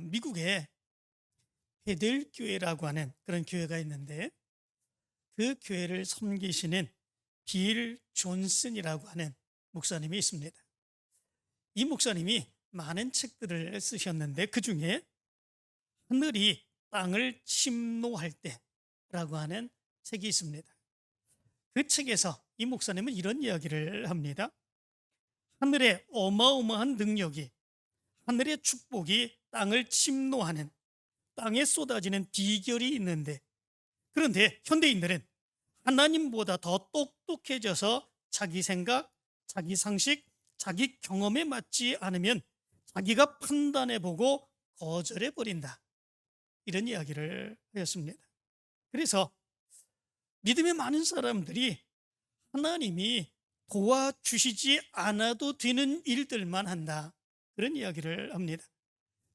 미국에 베델 교회라고 하는 그런 교회가 있는데, 그 교회를 섬기시는 빌 존슨이라고 하는 목사님이 있습니다. 이 목사님이 많은 책들을 쓰셨는데, 그 중에 하늘이 땅을 침노할 때라고 하는 책이 있습니다. 그 책에서 이 목사님은 이런 이야기를 합니다. 하늘의 어마어마한 능력이, 하늘의 축복이 땅을 침노하는, 땅에 쏟아지는 비결이 있는데, 그런데 현대인들은 하나님보다 더 똑똑해져서 자기 생각, 자기 상식, 자기 경험에 맞지 않으면 자기가 판단해보고 거절해버린다, 이런 이야기를 하였습니다. 그래서 믿음의 많은 사람들이 하나님이 도와주시지 않아도 되는 일들만 한다, 그런 이야기를 합니다.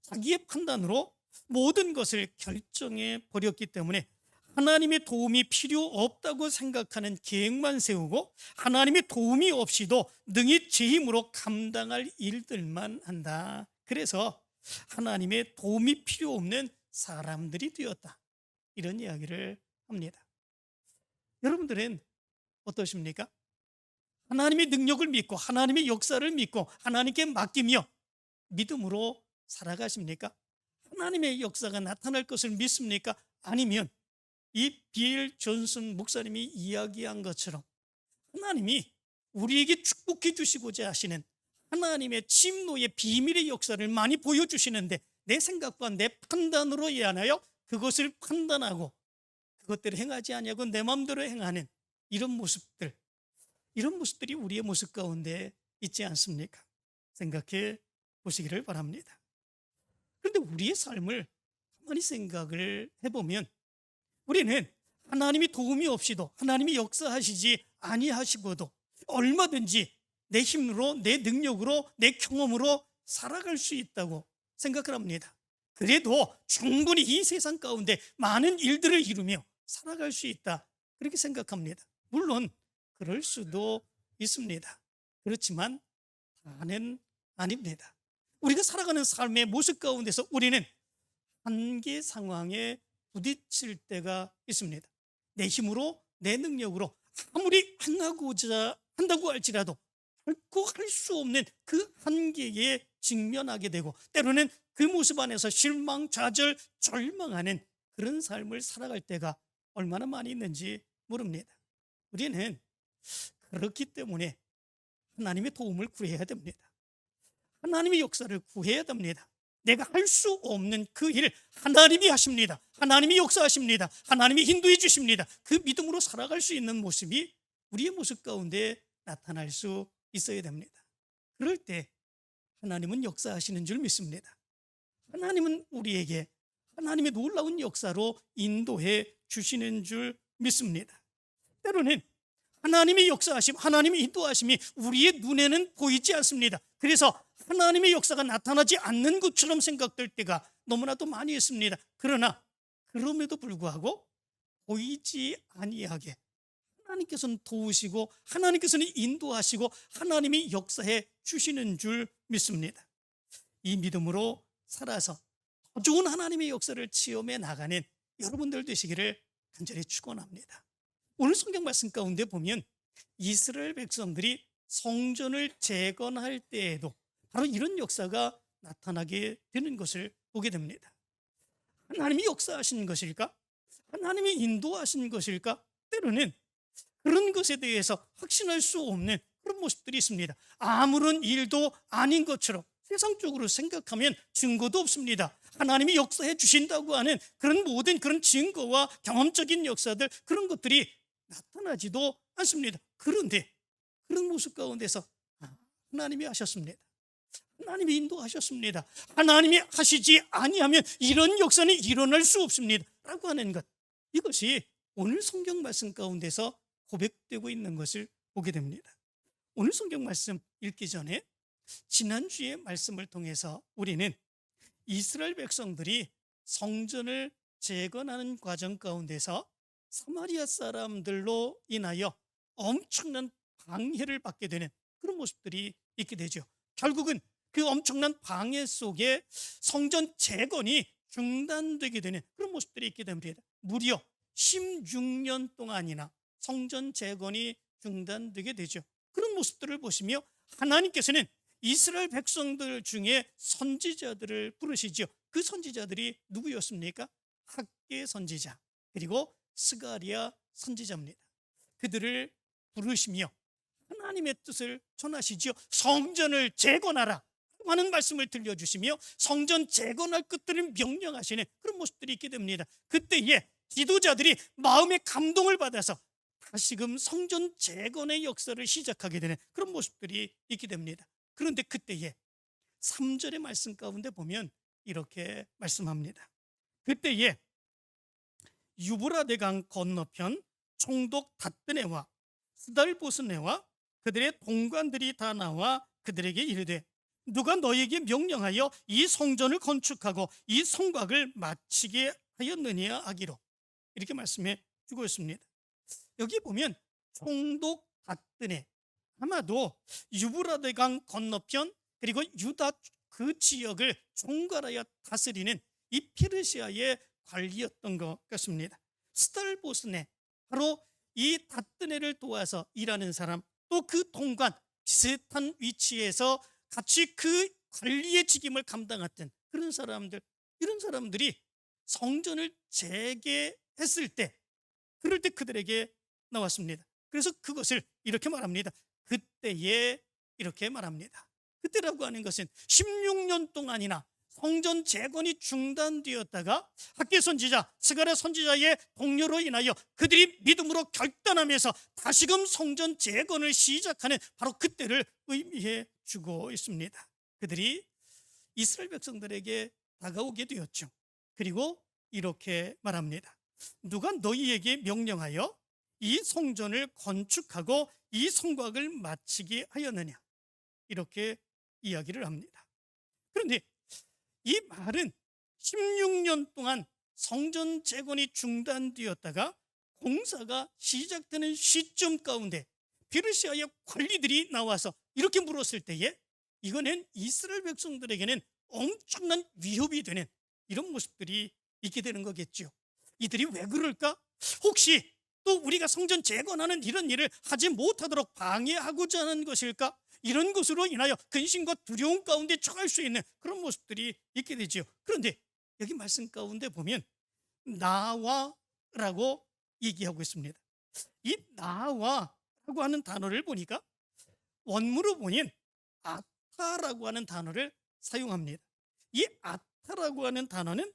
자기의 판단으로 모든 것을 결정해 버렸기 때문에 하나님의 도움이 필요 없다고 생각하는 계획만 세우고, 하나님의 도움이 없이도 능히 제 힘으로 감당할 일들만 한다. 그래서 하나님의 도움이 필요 없는 사람들이 되었다, 이런 이야기를 합니다. 여러분들은 어떠십니까? 하나님의 능력을 믿고 하나님의 역사를 믿고 하나님께 맡기며 믿음으로 살아가십니까? 하나님의 역사가 나타날 것을 믿습니까? 아니면 이 빌 존슨 목사님이 이야기한 것처럼 하나님이 우리에게 축복해 주시고자 하시는 하나님의 침노의 비밀의 역사를 많이 보여주시는데, 내 생각과 내 판단으로 인하여 그것을 판단하고 그것들을 행하지 아니하고 내 마음대로 행하는 이런 모습들이 우리의 모습 가운데 있지 않습니까? 생각해 보시기를 바랍니다. 그런데 우리의 삶을 가만히 생각을 해보면, 우리는 하나님이 도움이 없이도, 하나님이 역사하시지 아니하시고도 얼마든지 내 힘으로, 내 능력으로, 내 경험으로 살아갈 수 있다고 생각을 합니다. 그래도 충분히 이 세상 가운데 많은 일들을 이루며 살아갈 수 있다, 그렇게 생각합니다. 물론 그럴 수도 있습니다. 그렇지만 다는 아닙니다. 우리가 살아가는 삶의 모습 가운데서 우리는 한계 상황에 부딪힐 때가 있습니다. 내 힘으로, 내 능력으로 아무리 행하고자 한다고 할지라도 결코 할 수 없는 그 한계에 직면하게 되고, 때로는 그 모습 안에서 실망, 좌절, 절망하는 그런 삶을 살아갈 때가 얼마나 많이 있는지 모릅니다. 우리는 그렇기 때문에 하나님의 도움을 구해야 됩니다. 하나님의 역사를 구해야 됩니다. 내가 할 수 없는 그 일 하나님이 하십니다. 하나님이 역사하십니다. 하나님이 인도해 주십니다. 그 믿음으로 살아갈 수 있는 모습이 우리의 모습 가운데 나타날 수 있어야 됩니다. 그럴 때 하나님은 역사하시는 줄 믿습니다. 하나님은 우리에게 하나님의 놀라운 역사로 인도해 주시는 줄 믿습니다. 때로는 하나님의 역사하심, 하나님의 인도하심이 우리의 눈에는 보이지 않습니다. 그래서 하나님의 역사가 나타나지 않는 것처럼 생각될 때가 너무나도 많이 있습니다. 그러나 그럼에도 불구하고 보이지 아니하게 하나님께서는 도우시고 하나님께서는 인도하시고 하나님이 역사해 주시는 줄 믿습니다. 이 믿음으로 살아서 더 좋은 하나님의 역사를 체험해 나가는 여러분들 되시기를 간절히 축원합니다. 오늘 성경 말씀 가운데 보면 이스라엘 백성들이 성전을 재건할 때에도 바로 이런 역사가 나타나게 되는 것을 보게 됩니다. 하나님이 역사하신 것일까? 하나님이 인도하신 것일까? 때로는 그런 것에 대해서 확신할 수 없는 그런 모습들이 있습니다. 아무런 일도 아닌 것처럼 세상적으로 생각하면 증거도 없습니다. 하나님이 역사해 주신다고 하는 그런 모든 그런 증거와 경험적인 역사들, 그런 것들이 나타나지도 않습니다. 그런데 그런 모습 가운데서 하나님이 하셨습니다. 하나님이 인도하셨습니다. 하나님이 하시지 아니하면 이런 역사는 일어날 수 없습니다, 라고 하는 것, 이것이 오늘 성경 말씀 가운데서 고백되고 있는 것을 보게 됩니다. 오늘 성경 말씀 읽기 전에 지난주의 말씀을 통해서 우리는 이스라엘 백성들이 성전을 재건하는 과정 가운데서 사마리아 사람들로 인하여 엄청난 방해를 받게 되는 그런 모습들이 있게 되죠. 결국은 그 엄청난 방해 속에 성전 재건이 중단되게 되는 그런 모습들이 있게 됩니다. 무려 16년 동안이나 성전 재건이 중단되게 되죠. 그런 모습들을 보시며 하나님께서는 이스라엘 백성들 중에 선지자들을 부르시죠. 그 선지자들이 누구였습니까? 학개 선지자 그리고 스가랴 선지자입니다. 그들을 부르시며 하나님의 뜻을 전하시죠. 성전을 재건하라 하는 말씀을 들려주시며 성전 재건할 것들을 명령하시는 그런 모습들이 있게 됩니다. 그때에 지도자들이 마음의 감동을 받아서 다시금 성전 재건의 역사를 시작하게 되는 그런 모습들이 있게 됩니다. 그런데 그때에 3절의 말씀 가운데 보면 이렇게 말씀합니다. 그때에 유브라데강 건너편 총독 닷드네와 스달보스네와 그들의 동관들이 다 나와 그들에게 이르되 누가 너에게 명령하여 이 성전을 건축하고 이 성곽을 마치게 하였느냐 하기로 이렇게 말씀해 주고 있습니다. 여기 보면 총독 닷드네 아마도 유브라데강 건너편 그리고 유다 그 지역을 총괄하여 다스리는 이 페르시아의 관리였던 것 같습니다. 스달보스네 바로 이 닷드네를 도와서 일하는 사람 또 그 동관 비슷한 위치에서 같이 그 관리의 직임을 감당했던 그런 사람들 이런 사람들이 성전을 재개했을 때 그럴 때 그들에게 나왔습니다. 그래서 그것을 이렇게 말합니다. 그때에 이렇게 말합니다. 그때라고 하는 것은 16년 동안이나 성전 재건이 중단되었다가 학개 선지자, 스가랴 선지자의 동료로 인하여 그들이 믿음으로 결단하면서 다시금 성전 재건을 시작하는 바로 그때를 의미해 주고 있습니다. 그들이 이스라엘 백성들에게 다가오게 되었죠. 그리고 이렇게 말합니다. 누가 너희에게 명령하여 이 성전을 건축하고 이 성곽을 마치게 하였느냐 이렇게 이야기를 합니다. 그런데 이 말은 16년 동안 성전 재건이 중단되었다가 공사가 시작되는 시점 가운데 페르시아의 관리들이 나와서 이렇게 물었을 때에 이거는 이스라엘 백성들에게는 엄청난 위협이 되는 이런 모습들이 있게 되는 거겠죠. 이들이 왜 그럴까? 혹시 또 우리가 성전 재건하는 이런 일을 하지 못하도록 방해하고자 하는 것일까? 이런 것으로 인하여 근심과 두려움 가운데 처할 수 있는 그런 모습들이 있게 되죠. 그런데 여기 말씀 가운데 보면 나와라고 얘기하고 있습니다. 이 나와라고 하는 단어를 보니까 원문으로 보면 아타라고 하는 단어를 사용합니다. 이 아타라고 하는 단어는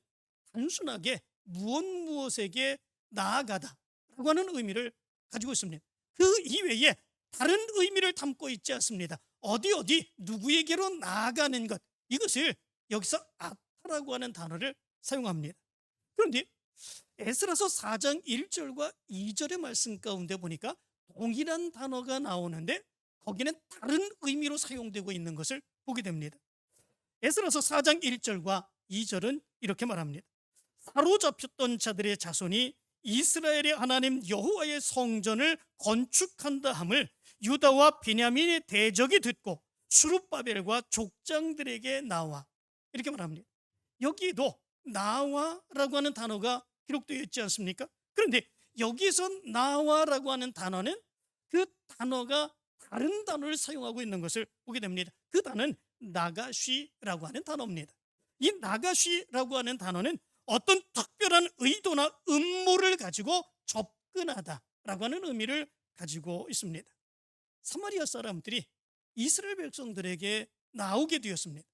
단순하게 무엇에게 나아가다 라고 하는 의미를 가지고 있습니다. 그 이외에 다른 의미를 담고 있지 않습니다. 어디 누구에게로 나아가는 것 이것을 여기서 아타라고 하는 단어를 사용합니다. 그런데 에스라서 4장 1절과 2절의 말씀 가운데 보니까 동일한 단어가 나오는데 거기는 다른 의미로 사용되고 있는 것을 보게 됩니다. 에스라서 4장 1절과 2절은 이렇게 말합니다. 사로잡혔던 자들의 자손이 이스라엘의 하나님 여호와의 성전을 건축한다 함을 유다와 베냐민의 대적이 듣고 수룹바벨과 족장들에게 나와 이렇게 말합니다. 여기도 나와라고 하는 단어가 기록되어 있지 않습니까? 그런데 여기서 나와라고 하는 단어는 그 단어가 다른 단어를 사용하고 있는 것을 보게 됩니다. 그 단어는 나가쉬라고 하는 단어입니다. 이 나가쉬라고 하는 단어는 어떤 특별한 의도나 음모를 가지고 접근하다라고 하는 의미를 가지고 있습니다. 사마리아 사람들이 이스라엘 백성들에게 나오게 되었습니다.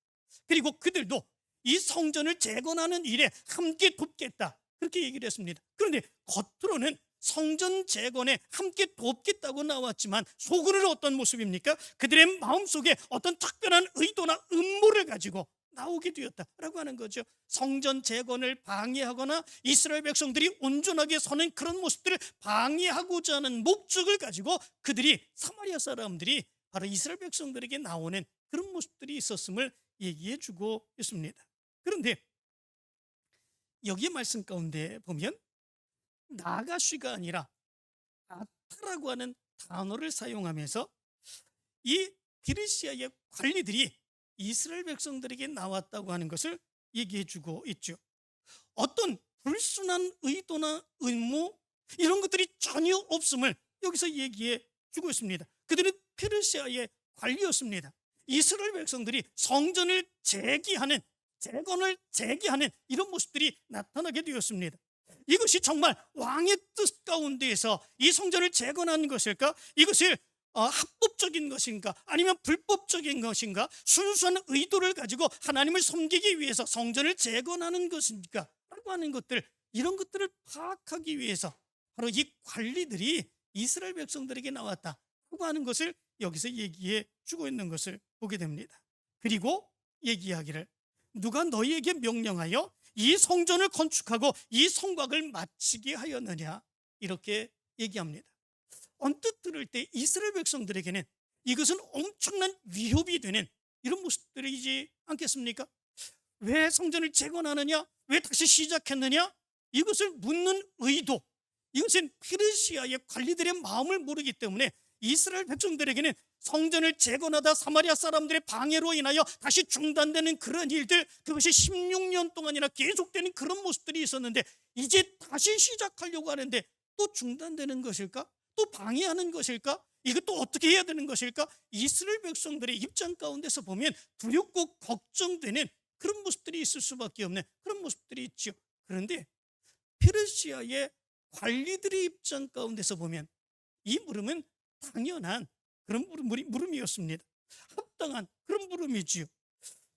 그리고 그들도 이 성전을 재건하는 일에 함께 돕겠다 그렇게 얘기를 했습니다. 그런데 겉으로는 성전 재건에 함께 돕겠다고 나왔지만 속으로는 어떤 모습입니까? 그들의 마음속에 어떤 특별한 의도나 음모를 가지고 나오게 되었다라고 하는 거죠. 성전 재건을 방해하거나 이스라엘 백성들이 온전하게 서는 그런 모습들을 방해하고자 하는 목적을 가지고 그들이 사마리아 사람들이 바로 이스라엘 백성들에게 나오는 그런 모습들이 있었음을 얘기해 주고 있습니다. 그런데 여기 말씀 가운데 보면 나가쉬가 아니라 아타라고 하는 단어를 사용하면서 이 페르시아의 관리들이 이스라엘 백성들에게 나왔다고 하는 것을 얘기해 주고 있죠. 어떤 불순한 의도나 의무 이런 것들이 전혀 없음을 여기서 얘기해 주고 있습니다. 그들은 페르시아의 관리였습니다. 이스라엘 백성들이 성전을 재건을 재개하는 이런 모습들이 나타나게 되었습니다. 이것이 정말 왕의 뜻 가운데에서 이 성전을 재건하는 것일까? 이것을 합법적인 것인가? 아니면 불법적인 것인가? 순수한 의도를 가지고 하나님을 섬기기 위해서 성전을 재건하는 것인가? 라고 하는 것들, 이런 것들을 파악하기 위해서 바로 이 관리들이 이스라엘 백성들에게 나왔다라고 하는 것을 여기서 얘기해 주고 있는 것을 보게 됩니다. 그리고 얘기하기를 누가 너희에게 명령하여 이 성전을 건축하고 이 성곽을 마치게 하였느냐, 이렇게 얘기합니다. 언뜻 들을 때 이스라엘 백성들에게는 이것은 엄청난 위협이 되는 이런 모습들이지 않겠습니까? 왜 성전을 재건하느냐, 왜 다시 시작했느냐, 이것을 묻는 의도, 이것은 페르시아의 관리들의 마음을 모르기 때문에 이스라엘 백성들에게는 성전을 재건하다 사마리아 사람들의 방해로 인하여 다시 중단되는 그런 일들, 그것이 16년 동안이나 계속되는 그런 모습들이 있었는데 이제 다시 시작하려고 하는데 또 중단되는 것일까? 또 방해하는 것일까? 이것도 어떻게 해야 되는 것일까? 이스라엘 백성들의 입장 가운데서 보면 두렵고 걱정되는 그런 모습들이 있을 수밖에 없는 그런 모습들이 있죠. 그런데 페르시아의 관리들의 입장 가운데서 보면 이 물음은 당연한 그런 물음이었습니다. 합당한 그런 물음이지요.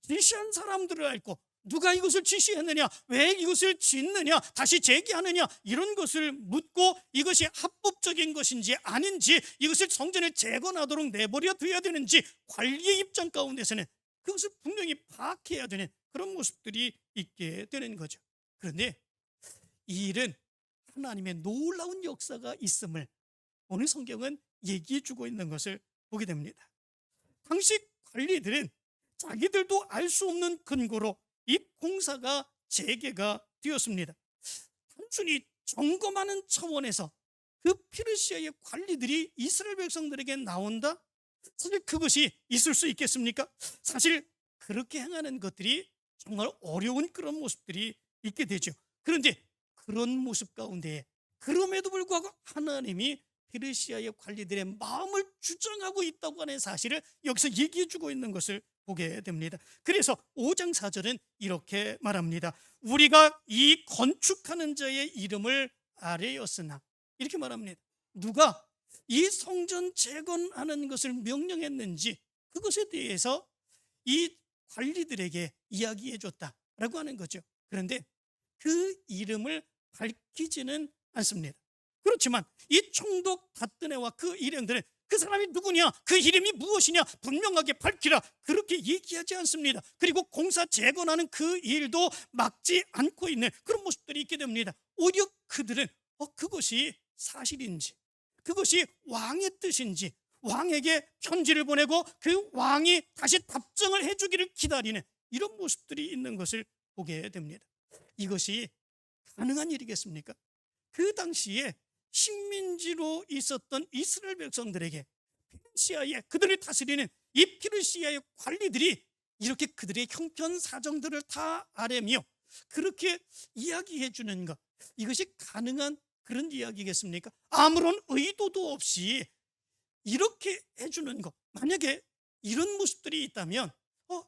지시한 사람들을 알고 누가 이것을 지시했느냐, 왜 이것을 짓느냐, 다시 재개하느냐, 이런 것을 묻고 이것이 합법적인 것인지 아닌지, 이것을 성전을 재건하도록 내버려 둬야 되는지 관리의 입장 가운데서는 그것을 분명히 파악해야 되는 그런 모습들이 있게 되는 거죠. 그런데 이 일은 하나님의 놀라운 역사가 있음을 오늘 성경은 얘기해 주고 있는 것을 보게 됩니다. 당시 관리들은 자기들도 알 수 없는 근거로 이 공사가 재개가 되었습니다. 단순히 점검하는 차원에서 그 페르시아의 관리들이 이스라엘 백성들에게 나온다? 사실 그것이 있을 수 있겠습니까? 사실 그렇게 행하는 것들이 정말 어려운 그런 모습들이 있게 되죠. 그런데 그런 모습 가운데 그럼에도 불구하고 하나님이 페르시아의 관리들의 마음을 주장하고 있다고 하는 사실을 여기서 얘기해 주고 있는 것을 보게 됩니다. 그래서 5장 4절은 이렇게 말합니다. 우리가 이 건축하는 자의 이름을 아뢰었으나, 이렇게 말합니다. 누가 이 성전 재건하는 것을 명령했는지 그것에 대해서 이 관리들에게 이야기해 줬다라고 하는 거죠. 그런데 그 이름을 밝히지는 않습니다. 그렇지만 이 총독 다뜨네와 그 일행들은 그 사람이 누구냐, 그 이름이 무엇이냐 분명하게 밝히라, 그렇게 얘기하지 않습니다. 그리고 공사 재건하는 그 일도 막지 않고 있는 그런 모습들이 있게 됩니다. 오히려 그들은 그것이 사실인지, 그것이 왕의 뜻인지 왕에게 편지를 보내고 그 왕이 다시 답장을 해주기를 기다리는 이런 모습들이 있는 것을 보게 됩니다. 이것이 가능한 일이겠습니까? 그 당시에 식민지로 있었던 이스라엘 백성들에게 페르시아의 그들을 다스리는 이 페르시아의 관리들이 이렇게 그들의 형편 사정들을 다 아뢰며 그렇게 이야기해 주는 것, 이것이 가능한 그런 이야기겠습니까? 아무런 의도도 없이 이렇게 해주는 것, 만약에 이런 모습들이 있다면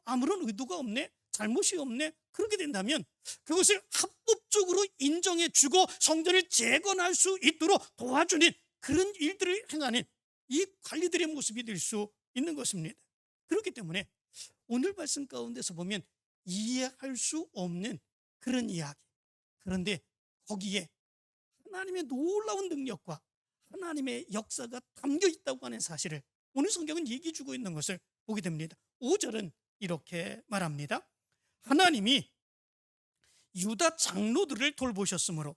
아무런 의도가 없네, 잘못이 없네, 그렇게 된다면 그것을 합법적으로 인정해 주고 성전을 재건할 수 있도록 도와주는 그런 일들을 행하는 이 관리들의 모습이 될 수 있는 것입니다. 그렇기 때문에 오늘 말씀 가운데서 보면 이해할 수 없는 그런 이야기, 그런데 거기에 하나님의 놀라운 능력과 하나님의 역사가 담겨 있다고 하는 사실을 오늘 성경은 얘기해 주고 있는 것을 보게 됩니다. 5절은 이렇게 말합니다. 하나님이 유다 장로들을 돌보셨으므로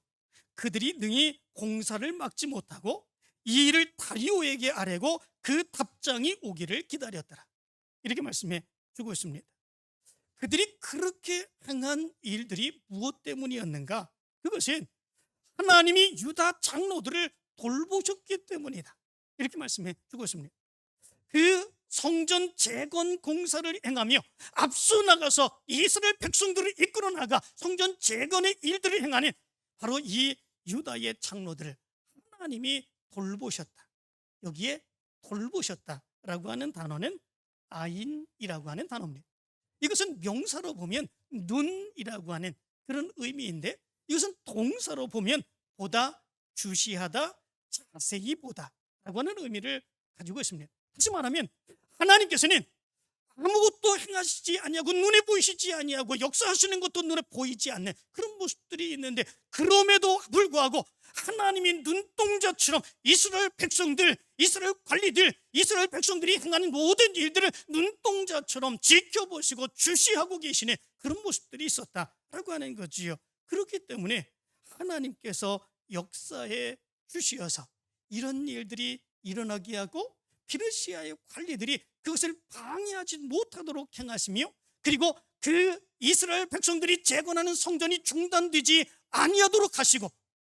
그들이 능히 공사를 막지 못하고 이 일을 다리오에게 아뢰고 그 답장이 오기를 기다렸더라. 이렇게 말씀해 주고 있습니다. 그들이 그렇게 행한 일들이 무엇 때문이었는가? 그것은 하나님이 유다 장로들을 돌보셨기 때문이다. 이렇게 말씀해 주고 있습니다. 그 성전 재건 공사를 행하며 앞서 나가서 이스라엘 백성들을 이끌어 나가 성전 재건의 일들을 행하는 바로 이 유다의 장로들을 하나님이 돌보셨다. 여기에 돌보셨다라고 하는 단어는 아인이라고 하는 단어입니다. 이것은 명사로 보면 눈이라고 하는 그런 의미인데, 이것은 동사로 보면 보다, 주시하다, 자세히 보다라고 하는 의미를 가지고 있습니다. 다시 말하면 하나님께서는 아무것도 행하시지 아니하고 눈에 보이시지 아니하고 역사하시는 것도 눈에 보이지 않는 그런 모습들이 있는데, 그럼에도 불구하고 하나님이 눈동자처럼 이스라엘 백성들, 이스라엘 관리들, 이스라엘 백성들이 행하는 모든 일들을 눈동자처럼 지켜보시고 주시하고 계시는 그런 모습들이 있었다라고 하는 거지요. 그렇기 때문에 하나님께서 역사해 주시어서 이런 일들이 일어나게 하고 페르시아의 관리들이 그것을 방해하지 못하도록 행하시며, 그리고 그 이스라엘 백성들이 재건하는 성전이 중단되지 아니하도록 하시고,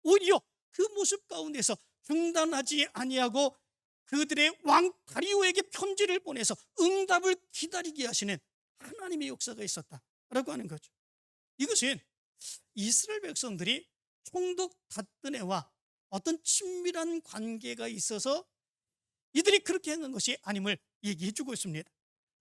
오히려 그 모습 가운데서 중단하지 아니하고 그들의 왕 다리오에게 편지를 보내서 응답을 기다리게 하시는 하나님의 역사가 있었다라고 하는 거죠. 이것은 이스라엘 백성들이 총독 닷드네와 어떤 친밀한 관계가 있어서 이들이 그렇게 행한 것이 아님을 얘기해 주고 있습니다.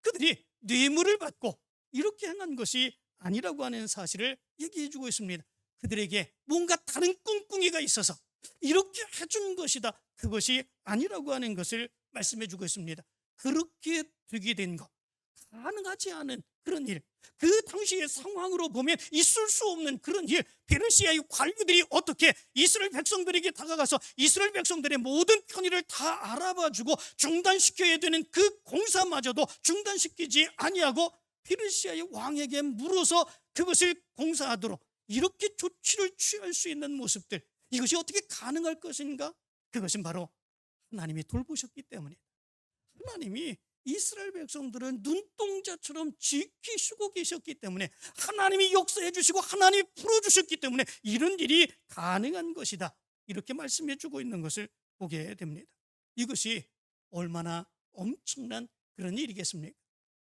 그들이 뇌물을 받고 이렇게 행한 것이 아니라고 하는 사실을 얘기해 주고 있습니다. 그들에게 뭔가 다른 꿍꿍이가 있어서 이렇게 해준 것이다, 그것이 아니라고 하는 것을 말씀해 주고 있습니다. 그렇게 되게 된 것, 가능하지 않은 그런 일, 그 당시의 상황으로 보면 있을 수 없는 그런 일, 페르시아의 관리들이 어떻게 이스라엘 백성들에게 다가가서 이스라엘 백성들의 모든 편의를 다 알아봐주고 중단시켜야 되는 그 공사마저도 중단시키지 아니하고 페르시아의 왕에게 물어서 그것을 공사하도록 이렇게 조치를 취할 수 있는 모습들, 이것이 어떻게 가능할 것인가? 그것은 바로 하나님이 돌보셨기 때문에, 하나님이 이스라엘 백성들은 눈동자처럼 지키시고 계셨기 때문에, 하나님이 역사해 주시고 하나님이 풀어주셨기 때문에 이런 일이 가능한 것이다, 이렇게 말씀해 주고 있는 것을 보게 됩니다. 이것이 얼마나 엄청난 그런 일이겠습니까?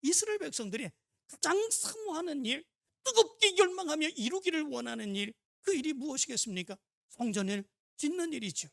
이스라엘 백성들이 가장 사모하는 일, 뜨겁게 열망하며 이루기를 원하는 일, 그 일이 무엇이겠습니까? 성전을 짓는 일이죠.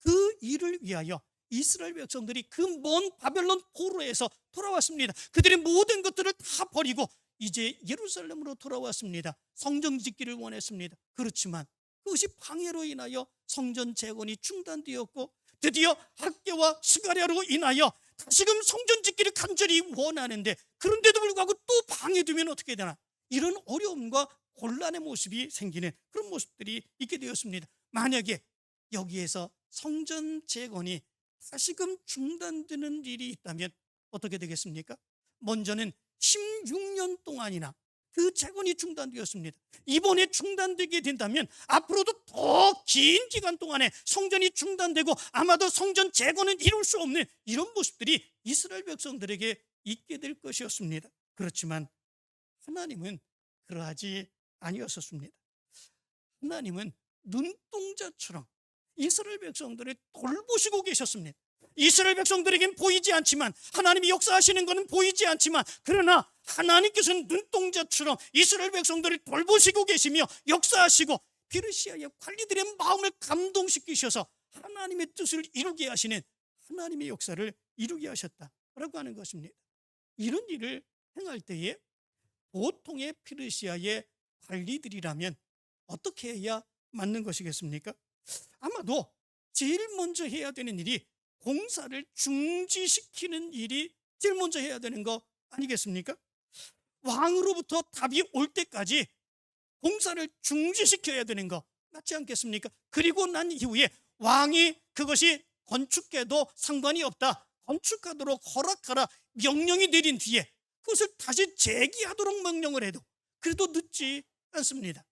그 일을 위하여 이스라엘 백성들이 그 먼 바벨론 포로에서 돌아왔습니다. 그들의 모든 것들을 다 버리고 이제 예루살렘으로 돌아왔습니다. 성전 짓기를 원했습니다. 그렇지만 그것이 방해로 인하여 성전 재건이 중단되었고, 드디어 학개와 스가랴로 인하여 다시금 성전 짓기를 간절히 원하는데, 그런데도 불구하고 또 방해되면 어떻게 되나, 이런 어려움과 곤란의 모습이 생기는 그런 모습들이 있게 되었습니다. 만약에 여기에서 성전 재건이 다시금 중단되는 일이 있다면 어떻게 되겠습니까? 먼저는 16년 동안이나 그 재건이 중단되었습니다. 이번에 중단되게 된다면 앞으로도 더 긴 기간 동안에 성전이 중단되고 아마도 성전 재건은 이룰 수 없는 이런 모습들이 이스라엘 백성들에게 있게 될 것이었습니다. 그렇지만 하나님은 그러하지 아니었습니다. 하나님은 눈동자처럼 이스라엘 백성들을 돌보시고 계셨습니다. 이스라엘 백성들에겐 보이지 않지만, 하나님이 역사하시는 것은 보이지 않지만, 그러나 하나님께서는 눈동자처럼 이스라엘 백성들을 돌보시고 계시며 역사하시고 페르시아의 관리들의 마음을 감동시키셔서 하나님의 뜻을 이루게 하시는 하나님의 역사를 이루게 하셨다라고 하는 것입니다. 이런 일을 행할 때에 보통의 페르시아의 관리들이라면 어떻게 해야 맞는 것이겠습니까? 아마도 제일 먼저 해야 되는 일이 공사를 중지시키는 일이 제일 먼저 해야 되는 거 아니겠습니까? 왕으로부터 답이 올 때까지 공사를 중지시켜야 되는 거 맞지 않겠습니까? 그리고 난 이후에 왕이 그것이 건축해도 상관이 없다, 건축하도록 허락하라 명령이 내린 뒤에 그것을 다시 재기하도록 명령을 해도 그래도 늦지 않습니다.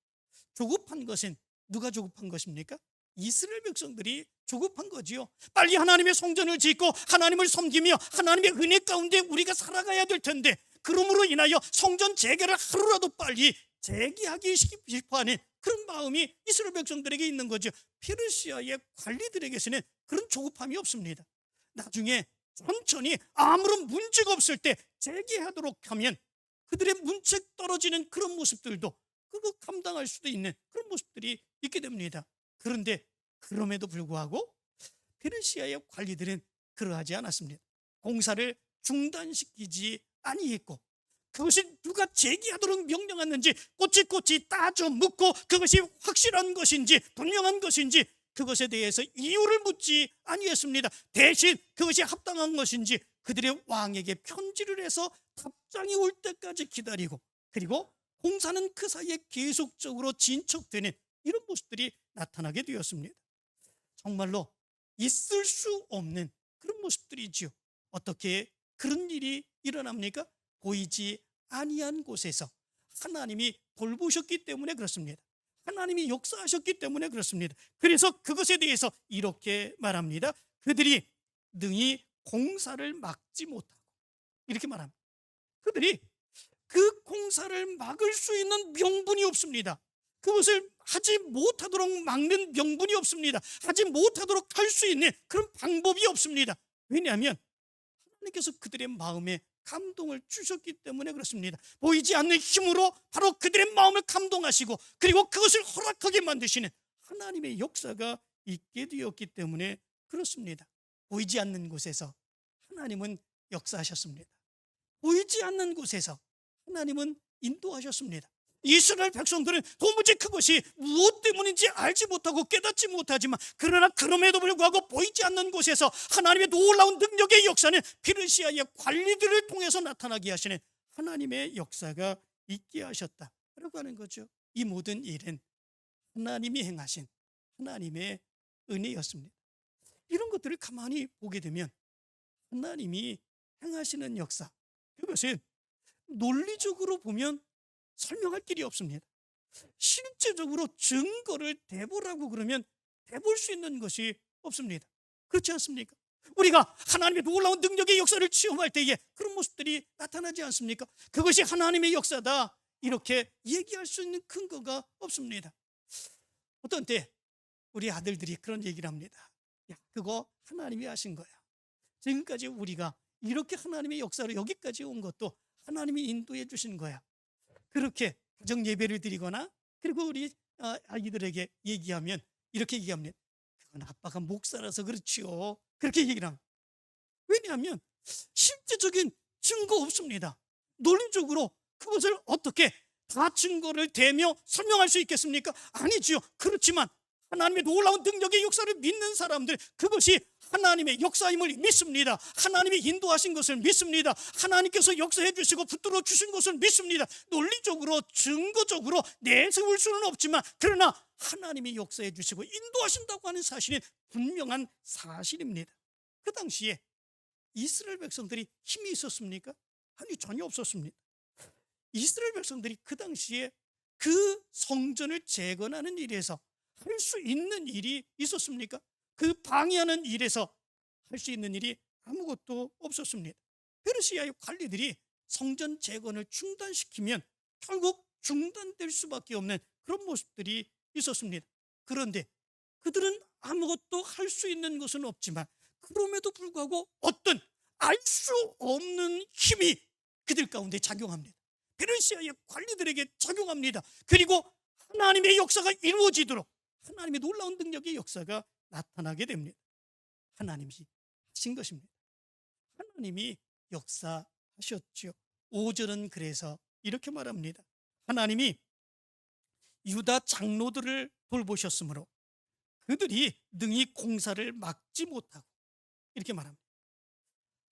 조급한 것은 누가 조급한 것입니까? 이스라엘 백성들이 조급한 거지요. 빨리 하나님의 성전을 짓고 하나님을 섬기며 하나님의 은혜 가운데 우리가 살아가야 될 텐데, 그러므로 인하여 성전 재개를 하루라도 빨리 재개하기 싶어하는 그런 마음이 이스라엘 백성들에게 있는 거죠. 페르시아의 관리들에게서는 그런 조급함이 없습니다. 나중에 천천히 아무런 문제가 없을 때 재개하도록 하면 그들의 문책 떨어지는 그런 모습들도 그거 감당할 수도 있는 그런 모습들이 있게 됩니다. 그런데 그럼에도 불구하고 페르시아의 관리들은 그러하지 않았습니다. 공사를 중단시키지 아니했고, 그것이 누가 재개하도록 명령했는지 꼬치꼬치 따져 묻고 그것이 확실한 것인지 분명한 것인지 그것에 대해서 이유를 묻지 아니했습니다. 대신 그것이 합당한 것인지 그들의 왕에게 편지를 해서 답장이 올 때까지 기다리고, 그리고 공사는 그 사이에 계속적으로 진척되는 이런 모습들이 나타나게 되었습니다. 정말로 있을 수 없는 그런 모습들이지요. 어떻게 그런 일이 일어납니까? 보이지 아니한 곳에서 하나님이 돌보셨기 때문에 그렇습니다. 하나님이 역사하셨기 때문에 그렇습니다. 그래서 그것에 대해서 이렇게 말합니다. 그들이 능히 공사를 막지 못하고, 이렇게 말합니다. 그들이 그 공사를 막을 수 있는 명분이 없습니다. 그것을 하지 못하도록 막는 명분이 없습니다. 하지 못하도록 할 수 있는 그런 방법이 없습니다. 왜냐하면 하나님께서 그들의 마음에 감동을 주셨기 때문에 그렇습니다. 보이지 않는 힘으로 바로 그들의 마음을 감동하시고, 그리고 그것을 허락하게 만드시는 하나님의 역사가 있게 되었기 때문에 그렇습니다. 보이지 않는 곳에서 하나님은 역사하셨습니다. 보이지 않는 곳에서 하나님은 인도하셨습니다. 이스라엘 백성들은 도무지 그것이 무엇 때문인지 알지 못하고 깨닫지 못하지만, 그러나 그럼에도 불구하고 보이지 않는 곳에서 하나님의 놀라운 능력의 역사는 페르시아의 관리들을 통해서 나타나게 하시는 하나님의 역사가 있게 하셨다라고 하는 거죠. 이 모든 일은 하나님이 행하신 하나님의 은혜였습니다. 이런 것들을 가만히 보게 되면 하나님이 행하시는 역사, 그것은 논리적으로 보면 설명할 길이 없습니다. 실제적으로 증거를 대보라고 그러면 대볼 수 있는 것이 없습니다. 그렇지 않습니까? 우리가 하나님의 놀라운 능력의 역사를 체험할 때에 그런 모습들이 나타나지 않습니까? 그것이 하나님의 역사다, 이렇게 얘기할 수 있는 근거가 없습니다. 어떤 때 우리 아들들이 그런 얘기를 합니다. 야, 그거 하나님이 하신 거야. 지금까지 우리가 이렇게 하나님의 역사로 여기까지 온 것도 하나님이 인도해 주신 거야. 그렇게 가정 예배를 드리거나 그리고 우리 아이들에게 얘기하면 이렇게 얘기합니다. 그건 아빠가 목사라서 그렇지요. 그렇게 얘기를 합니다. 왜냐하면 실제적인 증거 없습니다. 논리적으로 그것을 어떻게 다 증거를 대며 설명할 수 있겠습니까? 아니지요. 그렇지만 하나님의 놀라운 능력의 역사를 믿는 사람들, 그것이 하나님의 역사임을 믿습니다. 하나님이 인도하신 것을 믿습니다. 하나님께서 역사해 주시고 붙들어 주신 것을 믿습니다. 논리적으로 증거적으로 내세울 수는 없지만, 그러나 하나님이 역사해 주시고 인도하신다고 하는 사실은 분명한 사실입니다. 그 당시에 이스라엘 백성들이 힘이 있었습니까? 아니, 전혀 없었습니다. 이스라엘 백성들이 그 당시에 그 성전을 재건하는 일에서 할 수 있는 일이 있었습니까? 그 방해하는 일에서 할 수 있는 일이 아무것도 없었습니다. 페르시아의 관리들이 성전 재건을 중단시키면 결국 중단될 수밖에 없는 그런 모습들이 있었습니다. 그런데 그들은 아무것도 할 수 있는 것은 없지만, 그럼에도 불구하고 어떤 알 수 없는 힘이 그들 가운데 작용합니다. 페르시아의 관리들에게 작용합니다. 그리고 하나님의 역사가 이루어지도록 하나님의 놀라운 능력의 역사가 나타나게 됩니다. 하나님이 하신 것입니다. 하나님이 역사하셨죠. 5절은 그래서 이렇게 말합니다. 하나님이 유다 장로들을 돌보셨으므로 그들이 능히 공사를 막지 못하고, 이렇게 말합니다.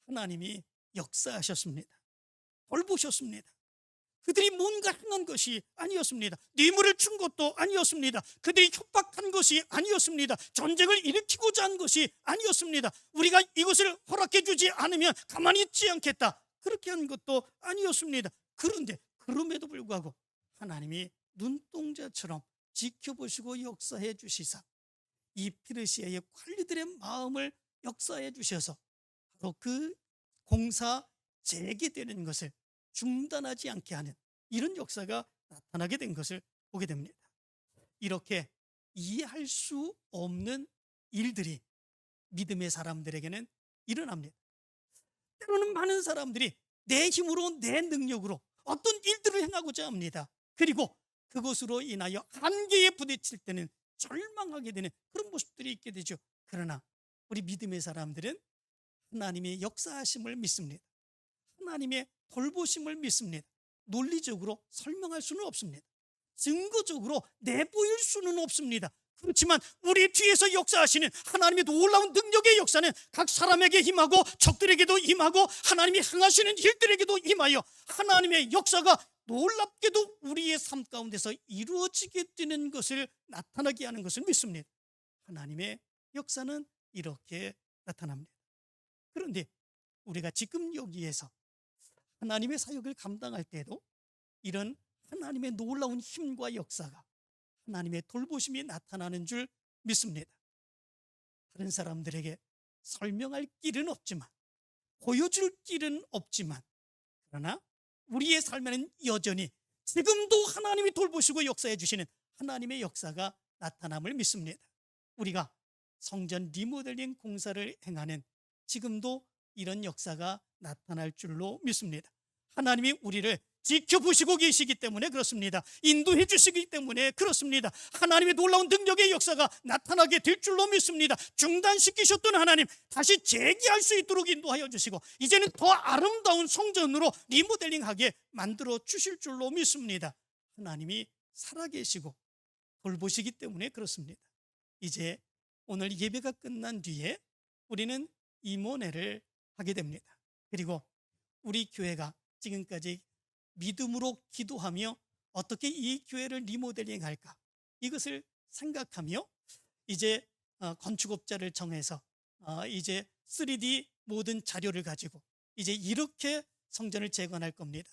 하나님이 역사하셨습니다. 돌보셨습니다. 그들이 뭔가 행한 것이 아니었습니다. 뇌물을 준 것도 아니었습니다. 그들이 협박한 것이 아니었습니다. 전쟁을 일으키고자 한 것이 아니었습니다. 우리가 이것을 허락해 주지 않으면 가만히 있지 않겠다, 그렇게 한 것도 아니었습니다. 그런데 그럼에도 불구하고 하나님이 눈동자처럼 지켜보시고 역사해 주시사 이 페르시아의 관리들의 마음을 역사해 주셔서 바로 그 공사 재개되는 것을 중단하지 않게 하는 이런 역사가 나타나게 된 것을 보게 됩니다. 이렇게 이해할 수 없는 일들이 믿음의 사람들에게는 일어납니다. 때로는 많은 사람들이 내 힘으로 내 능력으로 어떤 일들을 행하고자 합니다. 그리고 그것으로 인하여 한계에 부딪힐 때는 절망하게 되는 그런 모습들이 있게 되죠. 그러나 우리 믿음의 사람들은 하나님의 역사하심을 믿습니다. 하나님의 돌보심을 믿습니다. 논리적으로 설명할 수는 없습니다. 증거적으로 내보일 수는 없습니다. 그렇지만 우리 뒤에서 역사하시는 하나님의 놀라운 능력의 역사는 각 사람에게 임하고 적들에게도 임하고 하나님이 행하시는 일들에게도 임하여 하나님의 역사가 놀랍게도 우리의 삶 가운데서 이루어지게 되는 것을 나타나게 하는 것을 믿습니다. 하나님의 역사는 이렇게 나타납니다. 그런데 우리가 지금 여기에서 하나님의 사역을 감당할 때에도 이런 하나님의 놀라운 힘과 역사가 하나님의 돌보심이 나타나는 줄 믿습니다. 다른 사람들에게 설명할 길은 없지만, 보여줄 길은 없지만, 그러나 우리의 삶에는 여전히 지금도 하나님이 돌보시고 역사해 주시는 하나님의 역사가 나타남을 믿습니다. 우리가 성전 리모델링 공사를 행하는 지금도 이런 역사가 나타날 줄로 믿습니다. 하나님이 우리를 지켜보시고 계시기 때문에 그렇습니다. 인도해 주시기 때문에 그렇습니다. 하나님의 놀라운 능력의 역사가 나타나게 될 줄로 믿습니다. 중단시키셨던 하나님 다시 재기할 수 있도록 인도하여 주시고 이제는 더 아름다운 성전으로 리모델링하게 만들어 주실 줄로 믿습니다. 하나님이 살아계시고 돌보시기 때문에 그렇습니다. 이제 오늘 예배가 끝난 뒤에 우리는 임원회를 하게 됩니다. 그리고 우리 교회가 지금까지 믿음으로 기도하며 어떻게 이 교회를 리모델링할까 이것을 생각하며 이제 건축업자를 정해서 이제 3D 모든 자료를 가지고 이제 이렇게 성전을 재건할 겁니다.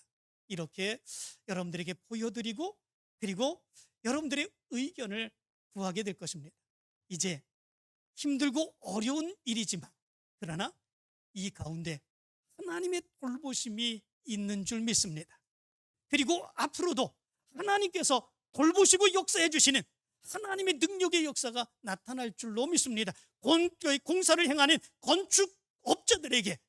이렇게 여러분들에게 보여드리고 그리고 여러분들의 의견을 구하게 될 것입니다. 이제 힘들고 어려운 일이지만 그러나 이 가운데 하나님의 돌보심이 있는 줄 믿습니다. 그리고 앞으로도 하나님께서 돌보시고 역사해 주시는 하나님의 능력의 역사가 나타날 줄로 믿습니다. 공사를 행하는 건축업자들에게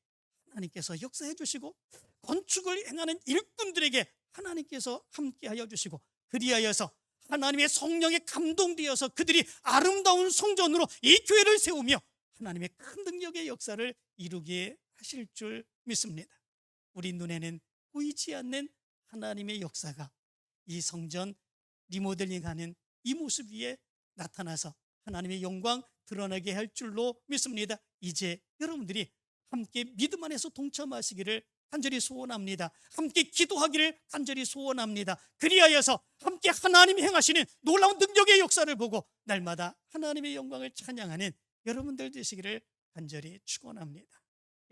하나님께서 역사해 주시고 건축을 행하는 일꾼들에게 하나님께서 함께하여 주시고 그리하여서 하나님의 성령에 감동되어서 그들이 아름다운 성전으로 이 교회를 세우며 하나님의 큰 능력의 역사를 이루게 하실 줄 믿습니다. 우리 눈에는 보이지 않는 하나님의 역사가 이 성전 리모델링하는 이 모습 위에 나타나서 하나님의 영광 드러나게 할 줄로 믿습니다. 이제 여러분들이 함께 믿음 안에서 동참하시기를 간절히 소원합니다. 함께 기도하기를 간절히 소원합니다. 그리하여서 함께 하나님이 행하시는 놀라운 능력의 역사를 보고 날마다 하나님의 영광을 찬양하는 여러분들 되시기를 간절히 축원합니다.